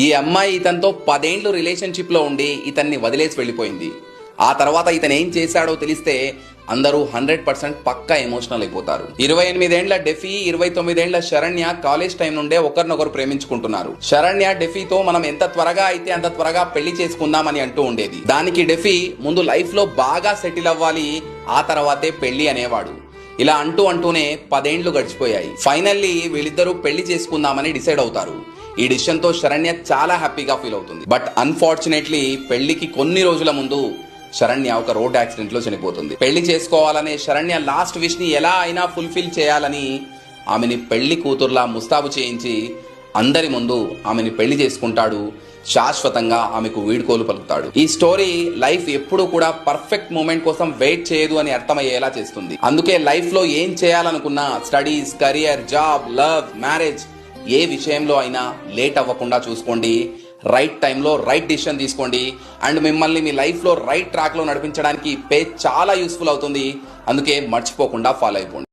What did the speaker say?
ఈ అమ్మాయి ఇతనితో 10 ఏళ్లు రిలేషన్షిప్ లో ఉండి ఇతన్ని వదిలేసి వెళ్ళిపోయింది. ఆ తర్వాత ఇతను ఏం చేశాడో తెలిస్తే అందరూ 100% పక్కా ఎమోషనల్ అయిపోతారు. 28 ఏళ్ల డెఫీ, 29 ఏళ్ల శరణ్య కాలేజ్ టైం నుండే ఒకరినొకరు ప్రేమించుకుంటున్నారు. శరణ్య డెఫీతో మనం ఎంత త్వరగా అయితే అంత త్వరగా పెళ్లి చేసుకుందామని అంటూ ఉండేది. దానికి డెఫీ ముందు లైఫ్ లో బాగా సెటిల్ అవ్వాలి, ఆ తర్వాతే పెళ్లి అనేవాడు. ఇలా అంటూనే 10 ఏళ్లు గడిచిపోయాయి. ఫైనల్లీ వీళ్ళిద్దరూ పెళ్లి చేసుకుందామని డిసైడ్ అవుతారు. ఈ డిసిషన్ తో శరణ్య చాలా హ్యాపీగా ఫీల్ అవుతుంది. బట్ అన్ఫార్చునేట్లీ పెళ్లికి కొన్ని రోజుల ముందు శరణ్య ఒక రోడ్ యాక్సిడెంట్ లో చనిపోతుంది. పెళ్లి చేసుకోవాలనే శరణ్య లాస్ట్ విష్ ని ఎలా అయినా ఫుల్ఫిల్ చేయాలని ఆమెని పెళ్లి కూతుర్లా ముస్తాబు చేయించి అందరి ముందు ఆమెని పెళ్లి చేసుకుంటాడు. శాశ్వతంగా ఆమెకు వీడ్కోలు పలుకుతాడు. ఈ స్టోరీ లైఫ్ ఎప్పుడు కూడా పర్ఫెక్ట్ మూమెంట్ కోసం వెయిట్ చేయదు అని అర్థమయ్యేలా చేస్తుంది. అందుకే లైఫ్ లో ఏం చేయాలనుకున్నా, studies, career, job, love, marriage, ఏ విషయంలో అయినా లేట్ అవ్వకుండా చూసుకోండి. రైట్ టైంలో రైట్ డిసిషన్ తీసుకోండి. అండ్ మిమ్మల్ని మీ లైఫ్లో రైట్ ట్రాక్లో నడిపించడానికి పేజ్ చాలా యూస్ఫుల్ అవుతుంది. అందుకే మర్చిపోకుండా ఫాలో అయిపోండి.